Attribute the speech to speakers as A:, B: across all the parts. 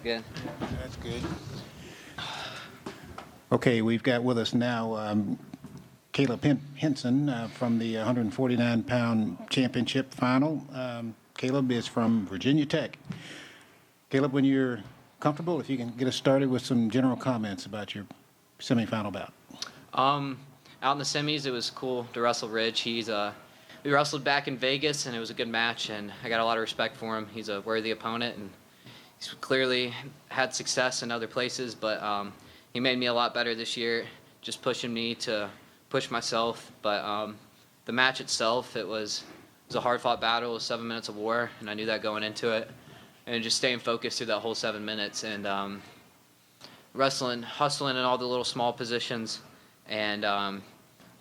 A: Good.
B: That's good. Okay, we've got with us now Caleb Henson from the 149-pound championship final. Caleb is from Virginia Tech. Caleb, when you're comfortable, if you can get us started with some general comments about your semifinal bout.
A: Out in the semis, it was cool to wrestle Ridge. We wrestled back in Vegas, and it was a good match, and I got a lot of respect for him. He's a worthy opponent, and he's clearly had success in other places, but he made me a lot better this year, just pushing me to push myself. But the match itself, it was a hard-fought battle. It was 7 minutes of war, and I knew that going into it. And just staying focused through that whole 7 minutes and wrestling, hustling in all the little small positions, and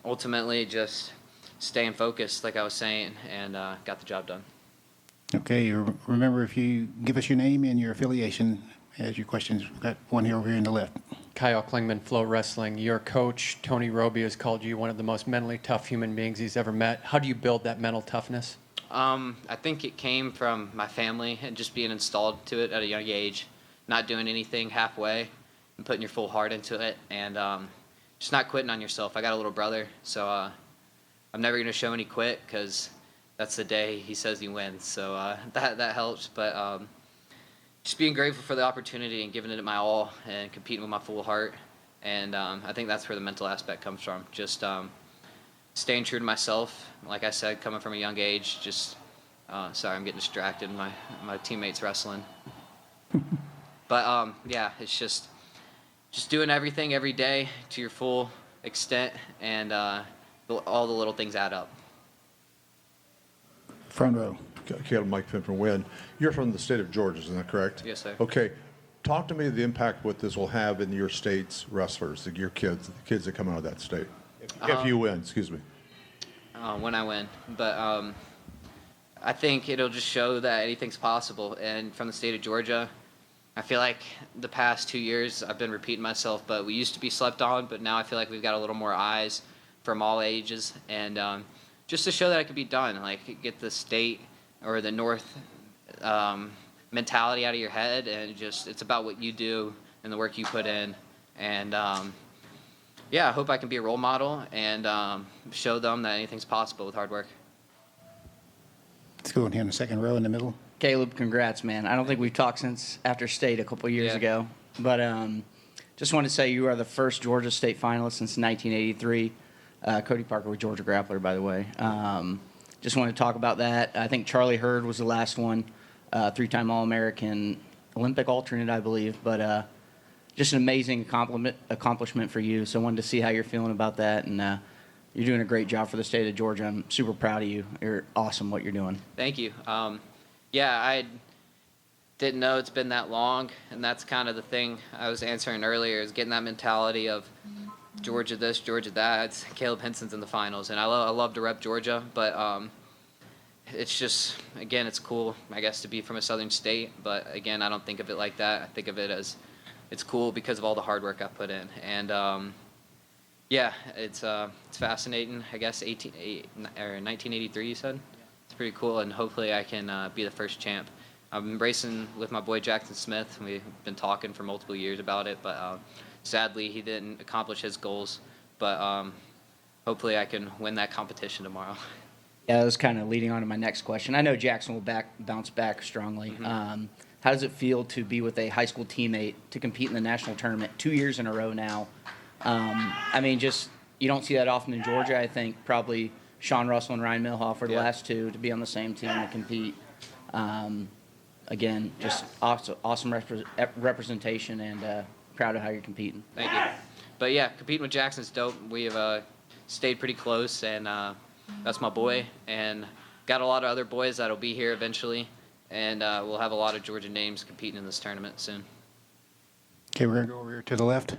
A: ultimately just staying focused, like I was saying, and got the job done.
B: Okay, remember if you give us your name and your affiliation as your questions. We've got one here over here on the left.
C: Kyle Klingman, Flow Wrestling. Your coach, Tony Roby, has called you one of the most mentally tough human beings he's ever met. How do you build that mental toughness?
A: I think it came from my family and just being installed to it at a young age, not doing anything halfway and putting your full heart into it, and just not quitting on yourself. I got a little brother, so I'm never going to show any quit because that's the day he says he wins. So that helps, but just being grateful for the opportunity and giving it my all and competing with my full heart, and I think that's where the mental aspect comes from. Just staying true to myself, like I said, coming from a young age. Just sorry, I'm getting distracted. My teammates wrestling, but yeah, it's just doing everything every day to your full extent, and all the little things add up.
B: Front row.
D: Caleb, Mike Finn from Wynn. You're from the state of Georgia, isn't that correct?
A: Yes, sir.
D: Okay. Talk to me the impact what this will have in your state's wrestlers, your kids, the kids that come out of that state. If you win, excuse me.
A: When I win. But I think it'll just show that anything's possible. And from the state of Georgia, I feel like the past 2 years I've been repeating myself, but we used to be slept on, but now I feel like we've got a little more eyes from all ages. And just to show that it could be done, like get the state or the North mentality out of your head, and just it's about what you do and the work you put in. And yeah, I hope I can be a role model and show them that anything's possible with hard work.
B: Let's go in here in the second row in the middle.
E: Caleb, congrats, man. I don't think we've talked since after state a couple of years ago. But just want to say you are the first Georgia State finalist since 1983. Cody Parker with Georgia Grappler, by the way. Just want to talk about that. I think Charlie Hurd was the last one, three-time All-American, Olympic alternate, I believe. But just an amazing accomplishment for you. So I wanted to see how you're feeling about that. And you're doing a great job for the state of Georgia. I'm super proud of you. You're awesome what you're doing.
A: Thank you. Yeah, I didn't know it's been that long, and that's kind of the thing I was answering earlier, is getting that mentality of Georgia this, Georgia that. It's Caleb Henson's in the finals, and I love to rep Georgia, but it's just, again, it's cool, I guess, to be from a southern state, but again, I don't think of it like that. I think of it as it's cool because of all the hard work I put in, and yeah, it's fascinating. I guess 1983, you said? It's pretty cool, and hopefully I can be the first champ. I've been racing with my boy Jackson Smith, and we've been talking for multiple years about it, but sadly he didn't accomplish his goals. But hopefully I can win that competition tomorrow.
E: Yeah, that was kind of leading on to my next question. I know Jackson will bounce back strongly.
A: Mm-hmm.
E: How does it feel to be with a high school teammate to compete in the national tournament 2 years in a row now? I mean, just you don't see that often in Georgia. I think probably Sean Russell and Ryan Milhoff are the last two to be on the same team to compete. Again, just awesome representation, and proud of how you're competing.
A: Thank you. But yeah, competing with Jackson's dope. We have stayed pretty close, and that's my boy. And got a lot of other boys that'll be here eventually, and we'll have a lot of Georgia names competing in this tournament soon.
B: Okay, we're going to go over here to the left.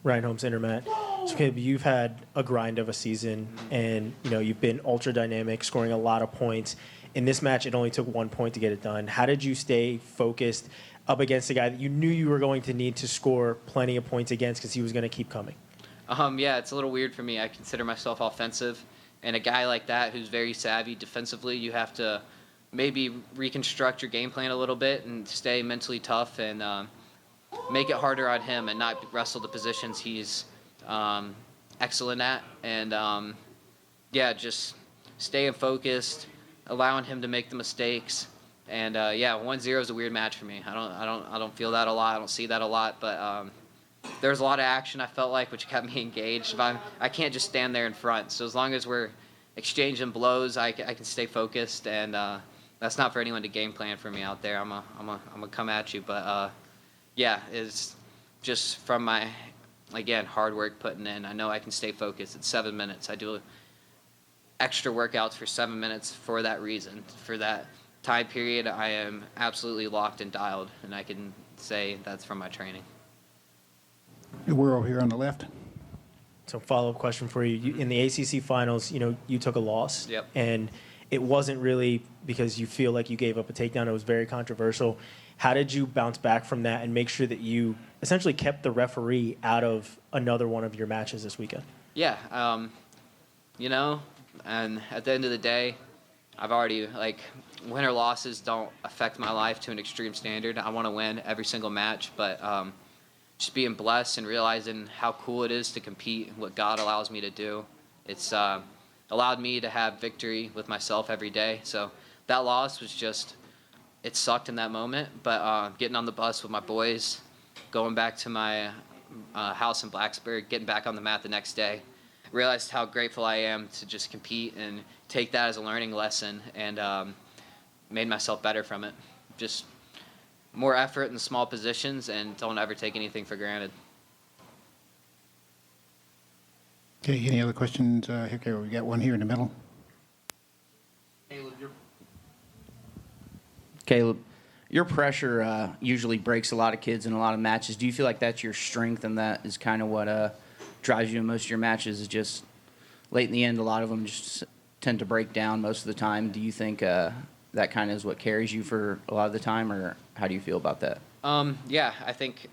F: Ryan Holmes, Intermat. So, Caleb, you've had a grind of a season, and you've been ultra dynamic, scoring a lot of points. In this match, it only took 1 point to get it done. How did you stay focused up against a guy that you knew you were going to need to score plenty of points against because he was going to keep coming?
A: Yeah, it's a little weird for me. I consider myself offensive, and a guy like that who's very savvy defensively, you have to maybe reconstruct your game plan a little bit and stay mentally tough and make it harder on him and not wrestle the positions he's excellent at. And yeah, just staying focused, allowing him to make the mistakes. And yeah, 1-0 is a weird match for me. I don't feel that a lot. I don't see that a lot. But there's a lot of action I felt like, which kept me engaged. But I can't just stand there in front. So as long as we're exchanging blows, I can stay focused. And that's not for anyone to game plan for me out there. I'm gonna come at you. But yeah, it's just from my, again, hard work putting in. I know I can stay focused. It's 7 minutes. I do extra workouts for 7 minutes for that reason. For that time period, I am absolutely locked and dialed, and I can say that's from my training.
B: We're over here on the left.
F: So follow-up question for you. In the ACC Finals, you took a loss.
A: Yep.
F: And it wasn't really because you feel like you gave up a takedown. It was very controversial. How did you bounce back from that and make sure that you essentially kept the referee out of another one of your matches this weekend?
A: Yeah, and at the end of the day, I've already, win or losses don't affect my life to an extreme standard. I want to win every single match, but just being blessed and realizing how cool it is to compete and what God allows me to do. It's allowed me to have victory with myself every day. So that loss was just, it sucked in that moment, but getting on the bus with my boys, going back to my house in Blacksburg, getting back on the mat the next day, realized how grateful I am to just compete and take that as a learning lesson, and made myself better from it. Just more effort in small positions, and don't ever take anything for granted.
B: Okay, any other questions? Okay, we got one here in the middle.
E: Caleb, your pressure usually breaks a lot of kids in a lot of matches. Do you feel like that's your strength and that is kind of what drives you in most of your matches, is just late in the end, a lot of them just tend to break down most of the time? Do you think that kind of is what carries you for a lot of the time, or how do you feel about that?
A: Yeah, I think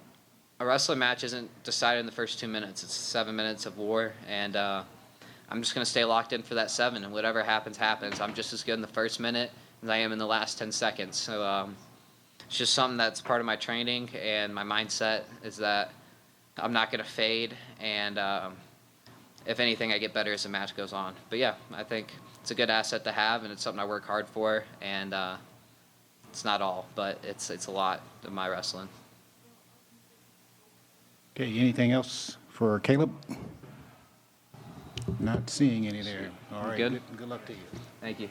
A: a wrestling match isn't decided in the first 2 minutes. It's 7 minutes of war, and I'm just going to stay locked in for that 7, and whatever happens, happens. I'm just as good in the first minute as I am in the last 10 seconds. So it's just something that's part of my training, and my mindset is that I'm not going to fade, and if anything, I get better as the match goes on. But yeah, I think it's a good asset to have, and it's something I work hard for, and it's not all, but it's a lot of my wrestling.
B: Okay, anything else for Caleb? Not seeing any there. All right,
A: Good.
B: good luck to you.
A: Thank you.